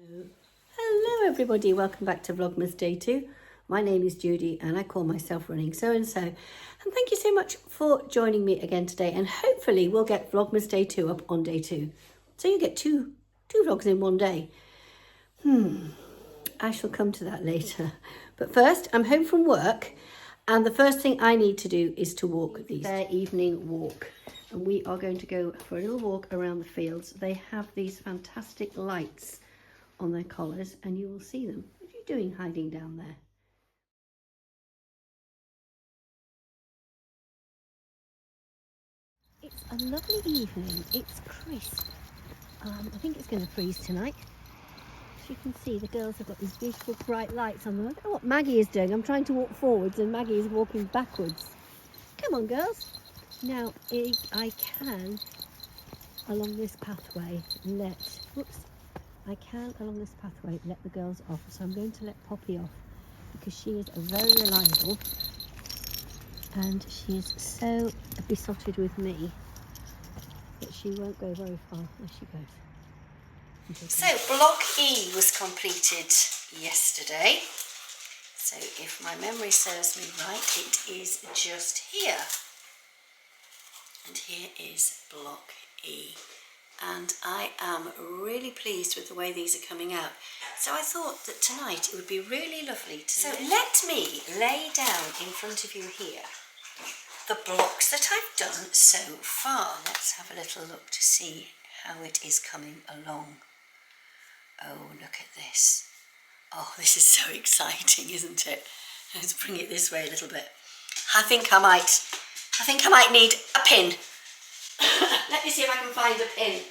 Hello everybody, welcome back to Vlogmas Day 2. My name is Judi and I call myself Running So-and-so. And thank you so much for joining me again today, and hopefully we'll get Vlogmas Day 2 up on day 2. So you get two vlogs in one day. I shall come to that later. But first, I'm home from work and the first thing I need to do is to walk their evening walk. And we are going to go for a little walk around the fields. They have these fantastic lights on their collars and you will see them. What are you doing hiding down there? It's a lovely evening. It's crisp. I think it's going to freeze tonight. As you can see, the girls have got these beautiful bright lights on them. I don't know what Maggie is doing. I'm trying to walk forwards and Maggie is walking backwards. Come on, girls. Now, I can, along this pathway, let the girls off. So I'm going to let Poppy off because she is very reliable and she is so besotted with me that she won't go very far. There she goes. So block E was completed yesterday. So if my memory serves me right, it is just here. And here is block E. And I am really pleased with the way these are coming out. So I thought that tonight it would be really lovely to... So let me lay down in front of you here the blocks that I've done so far. Let's have a little look to see how it is coming along. Oh, look at this. Oh, this is so exciting, isn't it? Let's bring it this way a little bit. I think I might need a pin. Let me see if I can find a pin.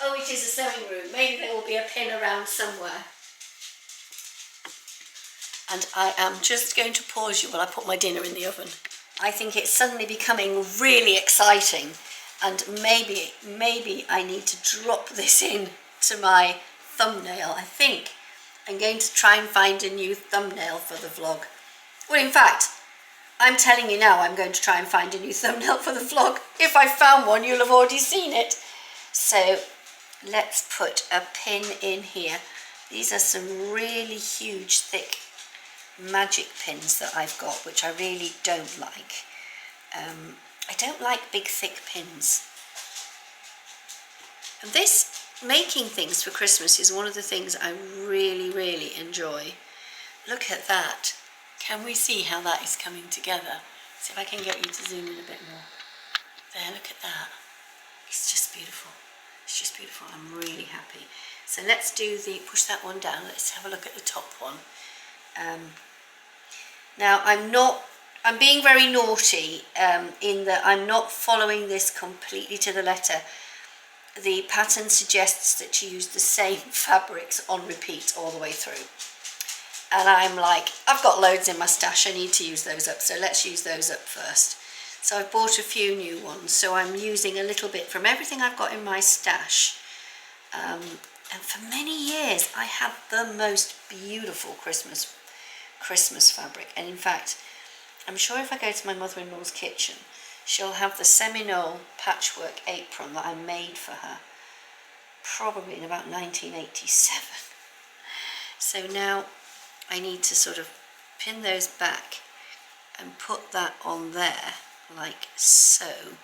Oh, it is a sewing room. Maybe there will be a pin around somewhere. And I am just going to pause you while I put my dinner in the oven. I think it's suddenly becoming really exciting, and maybe I need to drop this in to my thumbnail. I think I'm going to try and find a new thumbnail for the vlog. Well, in fact, I'm telling you now, I'm going to try and find a new thumbnail for the vlog. If I found one, you'll have already seen it. So let's put a pin in here. These are some really huge, thick magic pins that I've got, which I really don't like. I don't like big, thick pins. And this making things for Christmas is one of the things I really, really enjoy. Look at that. Can we see how that is coming together? See if I can get you to zoom in a bit more. There, look at that. It's just beautiful. It's just beautiful. I'm really happy. So let's do push that one down. Let's have a look at the top one. Now I'm being very naughty in that I'm not following this completely to the letter. The pattern suggests that you use the same fabrics on repeat all the way through. And I'm like, I've got loads in my stash, I need to use those up, so let's use those up first. So I've bought a few new ones, so I'm using a little bit from everything I've got in my stash. And for many years I had the most beautiful Christmas fabric. And in fact, I'm sure if I go to my mother-in-law's kitchen, she'll have the Seminole patchwork apron that I made for her, probably in about 1987. So now I need to sort of pin those back and put that on there, like so.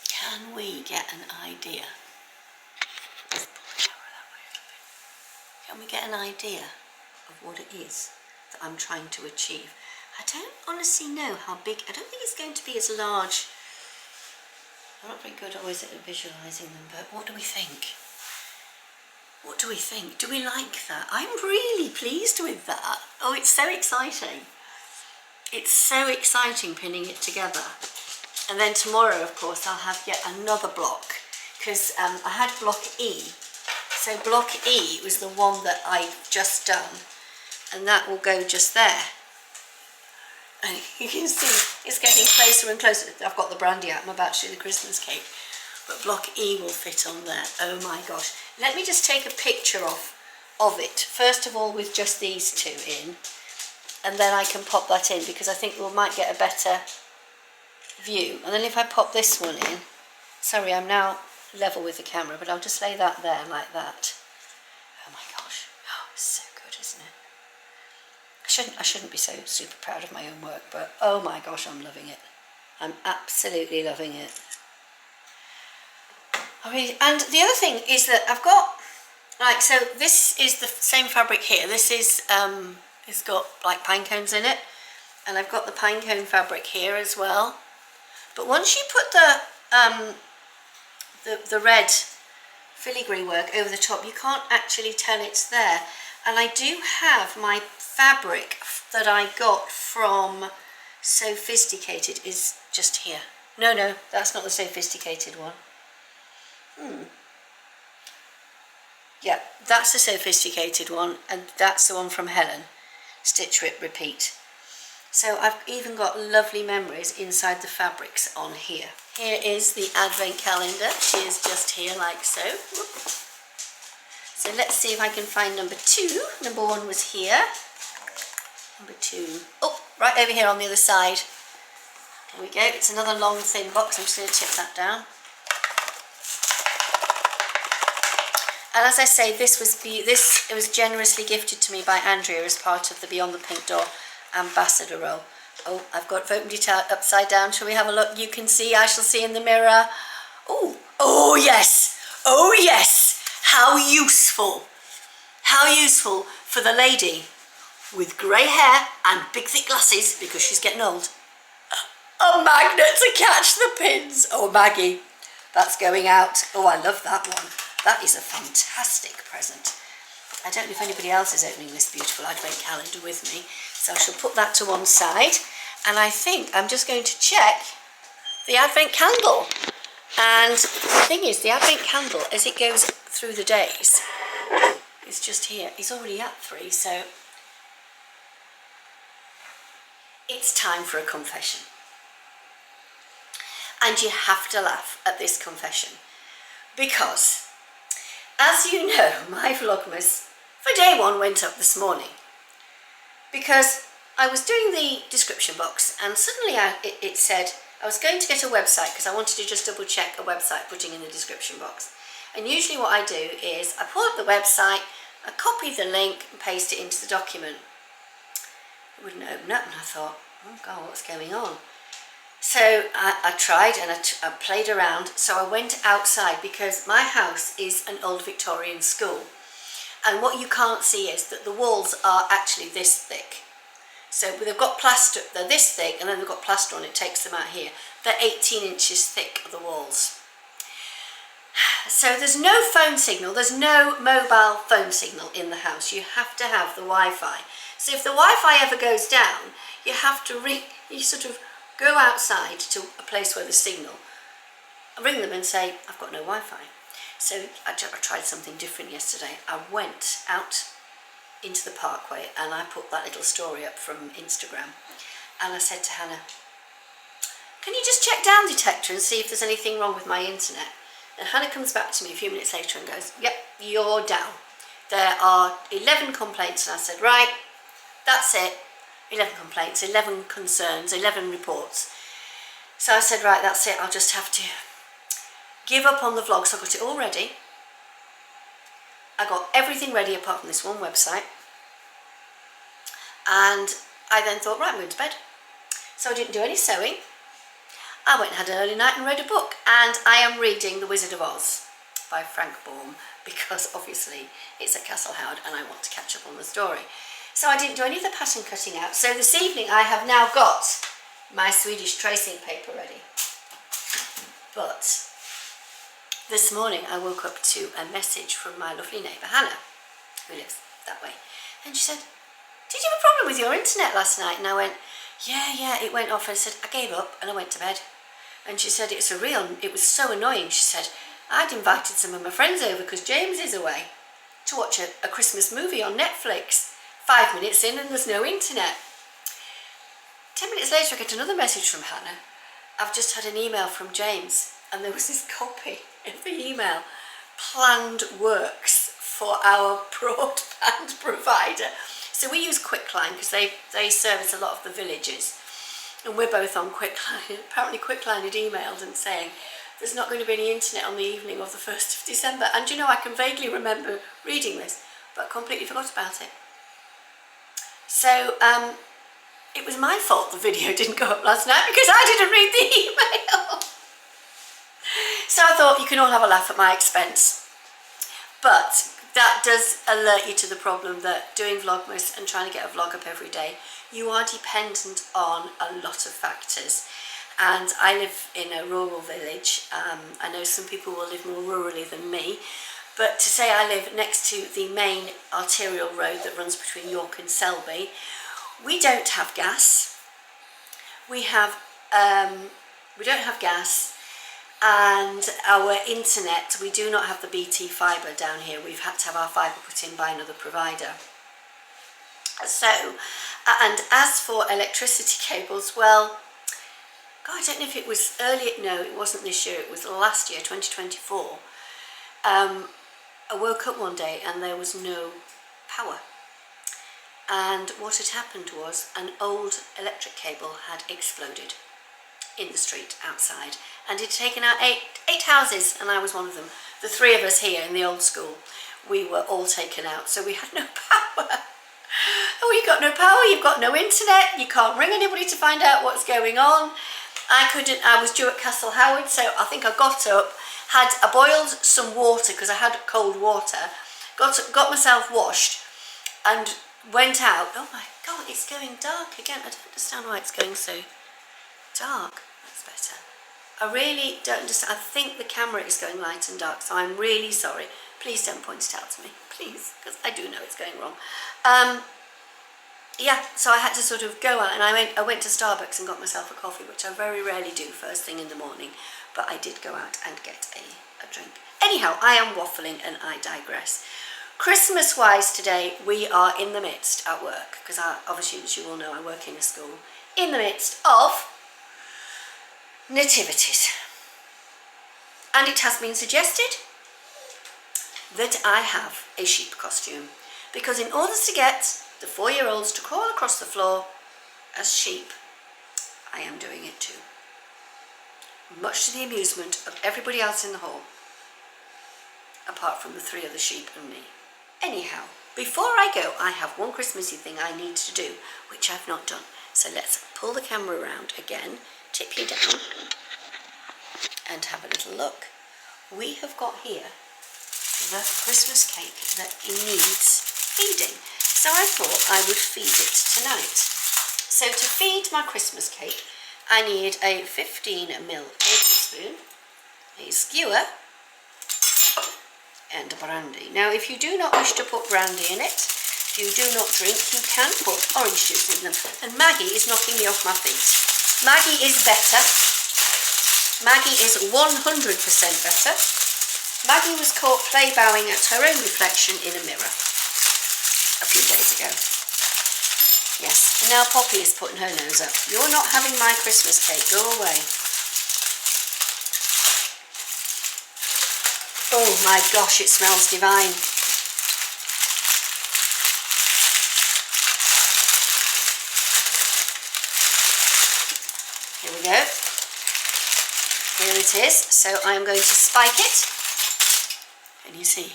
Can we get an idea? Can we get an idea of what it is that I'm trying to achieve? I don't honestly know how big. I don't think it's going to be as large. I'm not very good always at visualising them, but what do we think? What do we think? Do we like that? I'm really pleased with that. Oh, it's so exciting. It's so exciting pinning it together. And then tomorrow, of course, I'll have yet another block, because I had block E. So block E was the one that I've just done, and that will go just there. And you can see it's getting closer and closer. I've got the brandy out, I'm about to do the Christmas cake, but block E will fit on there. Oh my gosh. Let me just take a picture of it, first of all with just these two in, and then I can pop that in, because I think we might get a better view. And then if I pop this one in, sorry, I'm now level with the camera, but I'll just lay that there like that. Oh my gosh, oh, it's so good, isn't it? I shouldn't be so super proud of my own work, but oh my gosh, I'm loving it. I'm absolutely loving it. And the other thing is that I've got, like, so this is the same fabric here. This is, it's got like pine cones in it, and I've got the pine cone fabric here as well. But once you put the red filigree work over the top, you can't actually tell it's there. And I do have my fabric that I got from Sophisticated is just here. No, that's not the Sophisticated one. Yeah, that's the Sophisticated one, and that's the one from Helen. Stitch, rip, repeat. So I've even got lovely memories inside the fabrics on here. Here is the Advent Calendar. She is just here like so. So let's see if I can find number 2. Number 1 was here. Number 2. Oh, right over here on the other side. Here we go. It's another long thin box. I'm just going to tip that down. And as I say, it was generously gifted to me by Andrea as part of the Beyond the Pink Door ambassador role. Oh, I've got opened it out upside down. Shall we have a look? You can see, I shall see in the mirror. Oh yes, oh yes. How useful. How useful for the lady with grey hair and big thick glasses, because she's getting old. A magnet to catch the pins. Oh, Maggie, that's going out. Oh, I love that one. That is a fantastic present. I don't know if anybody else is opening this beautiful Advent Calendar with me, so I shall put that to one side. And I think I'm just going to check the Advent candle. And the thing is, the Advent candle, as it goes through the days, is just here. It's already at 3, so it's time for a confession. And you have to laugh at this confession, because, as you know, my vlogmas for day 1 went up this morning because I was doing the description box, and suddenly it said I was going to get a website because I wanted to just double check a website putting in the description box. And usually what I do is I pull up the website, I copy the link and paste it into the document. It wouldn't open up, and I thought, oh God, what's going on? So I tried and I played around. So I went outside, because my house is an old Victorian school, and what you can't see is that the walls are actually this thick. So they've got plaster, they're this thick, and then they've got plaster on it, takes them out here. They're 18 inches thick, the walls. So there's no phone signal, there's no mobile phone signal in the house. You have to have the Wi-Fi. So if the Wi-Fi ever goes down, you have to you sort of go outside to a place where there's signal, ring them and say, I've got no Wi-Fi. So I tried something different yesterday. I went out into the parkway and I put that little story up from Instagram, and I said to Hannah, can you just check down detector and see if there's anything wrong with my internet? And Hannah comes back to me a few minutes later and goes, yep, you're down. There are 11 complaints. And I said, right, that's it. 11 complaints, 11 concerns, 11 reports. So I said, right, that's it. I'll just have to give up on the vlog. So I got it all ready. I got everything ready apart from this one website. And I then thought, right, I'm going to bed. So I didn't do any sewing. I went and had an early night and read a book. And I am reading The Wizard of Oz by Frank Baum, because obviously it's at Castle Howard and I want to catch up on the story. So I didn't do any of the pattern cutting out. So this evening I have now got my Swedish tracing paper ready. But this morning I woke up to a message from my lovely neighbour Hannah, who lives that way. And she said, did you have a problem with your internet last night? And I went, yeah, it went off. And I said, I gave up and I went to bed. And she said, it was so annoying. She said, I'd invited some of my friends over because James is away to watch a Christmas movie on Netflix. 5 minutes in and there's no internet. 10 minutes later I get another message from Hannah. I've just had an email from James, and there was this copy of the email, planned works for our broadband provider. So we use Quicklime because they service a lot of the villages. And we're both on Quicklime. Apparently Quicklime had emailed and saying there's not going to be any internet on the evening of the 1st of December. And you know, I can vaguely remember reading this, but completely forgot about it. So it was my fault the video didn't go up last night because I didn't read the email. So I thought you can all have a laugh at my expense. But that does alert you to the problem that doing vlogmas and trying to get a vlog up every day, you are dependent on a lot of factors. And I live in a rural village. I know some people will live more rurally than me, but to say I live next to the main arterial road that runs between York and Selby, we don't have gas. We don't have gas, and our internet, we do not have the BT fibre down here. We've had to have our fibre put in by another provider. So, and as for electricity cables, well, God, I don't know if it was earlier, no, it wasn't this year, it was last year, 2024. I woke up one day and there was no power. And what had happened was an old electric cable had exploded in the street outside, and it had taken out eight houses, and I was one of them. The three of us here in the old school, we were all taken out, so we had no power. Oh, you've got no power, you've got no internet, you can't ring anybody to find out what's going on. I was due at Castle Howard, so I think I got up, I boiled some water because I had cold water, got myself washed and went out. Oh my God, it's going dark again. I don't understand why it's going so dark. That's better. I really don't understand. I think the camera is going light and dark, so I'm really sorry. Please don't point it out to me, please, because I do know it's going wrong. Yeah, so I had to sort of go out, and I went to Starbucks and got myself a coffee, which I very rarely do first thing in the morning, but I did go out and get a drink. Anyhow, I am waffling and I digress. Christmas-wise today, we are in the midst at work, because obviously, as you all know, I work in a school, in the midst of nativities. And it has been suggested that I have a sheep costume, because in order to get the 4-year-olds to crawl across the floor as sheep, I am doing it too. Much to the amusement of everybody else in the hall, apart from the 3 other sheep and me. Anyhow, before I go, I have one Christmassy thing I need to do, which I've not done. So let's pull the camera around again, tip you down, and have a little look. We have got here the Christmas cake that needs feeding. So I thought I would feed it tonight. So to feed my Christmas cake, I need a 15ml tablespoon, a skewer, and brandy. Now, if you do not wish to put brandy in it, if you do not drink, you can put orange juice in them. And Maggie is knocking me off my feet. Maggie is better. Maggie is 100% better. Maggie was caught play bowing at her own reflection in a mirror a few days ago. Yes, and now Poppy is putting her nose up. You're not having my Christmas cake, go away. Oh my gosh, it smells divine. Here we go. Here it is. So I am going to spike it. Can you see?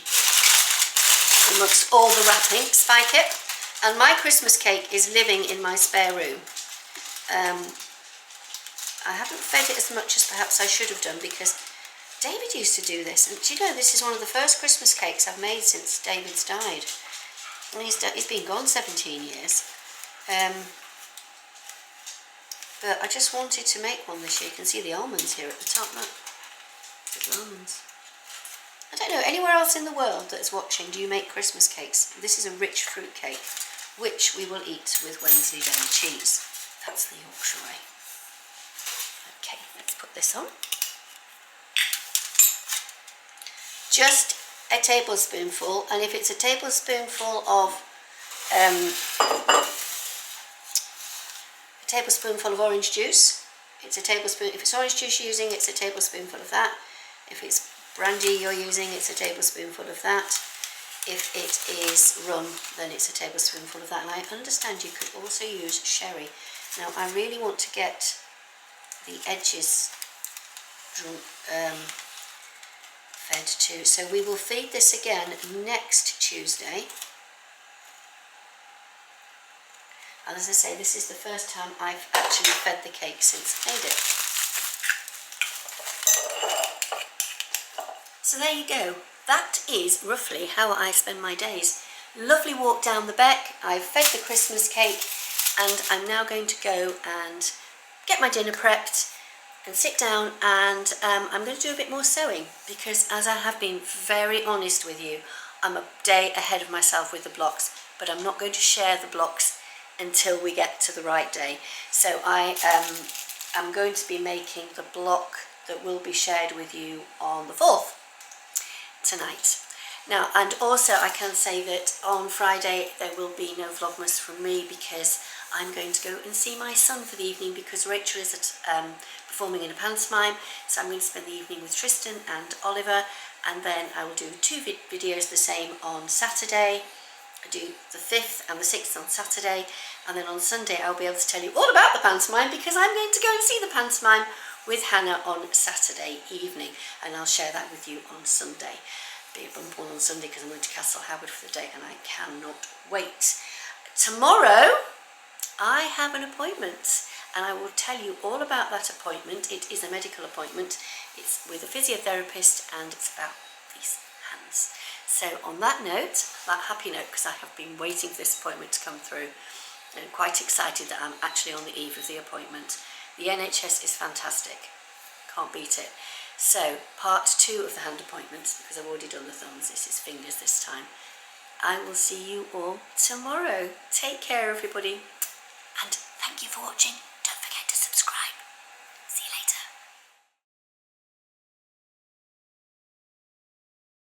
Amongst all the wrapping, spike it. And my Christmas cake is living in my spare room. I haven't fed it as much as perhaps I should have done, because David used to do this. And do you know, this is one of the first Christmas cakes I've made since David's died. And he's been gone 17 years. But I just wanted to make one this year. You can see the almonds here at the top. Look, little almonds. I don't know, anywhere else in the world that's watching, do you make Christmas cakes? This is a rich fruit cake, which we will eat with Wensleydale cheese. That's the Yorkshire way. Okay, let's put this on. Just a tablespoonful, and if it's a tablespoonful of orange juice, it's a tablespoon. If it's orange juice you're using, it's a tablespoonful of that. If it's brandy you're using, it's a tablespoonful of that. If it is rum, then it's a tablespoonful of that. And I understand you could also use sherry. Now I really want to get the edges fed too, so we will feed this again next Tuesday. And as I say, this is the first time I've actually fed the cake since I made it. So there you go. That is roughly how I spend my days. Lovely walk down the beck. I've fed the Christmas cake, and I'm now going to go and get my dinner prepped and sit down, and I'm going to do a bit more sewing, because as I have been very honest with you, I'm a day ahead of myself with the blocks, but I'm not going to share the blocks until we get to the right day. So I am going to be making the block that will be shared with you on the 4th tonight. Now, and also I can say that on Friday there will be no vlogmas from me, because I'm going to go and see my son for the evening, because Rachel is performing in a pantomime, so I'm going to spend the evening with Tristan and Oliver, and then I will do 2 videos the same on Saturday. I do the 5th and the 6th on Saturday, and then on Sunday I'll be able to tell you all about the pantomime, because I'm going to go and see the pantomime with Hannah on Saturday evening, and I'll share that with you on Sunday. Be a bump one on Sunday, because I'm going to Castle Howard for the day and I cannot wait. Tomorrow I have an appointment, and I will tell you all about that appointment. It is a medical appointment. It's with a physiotherapist, and it's about these hands. So on that note, that happy note, because I have been waiting for this appointment to come through, and I'm quite excited that I'm actually on the eve of the appointment. The NHS is fantastic. Can't beat it. So part 2 of the hand appointments, because I've already done the thumbs, this is fingers this time. I will see you all tomorrow. Take care, everybody, and thank you for watching.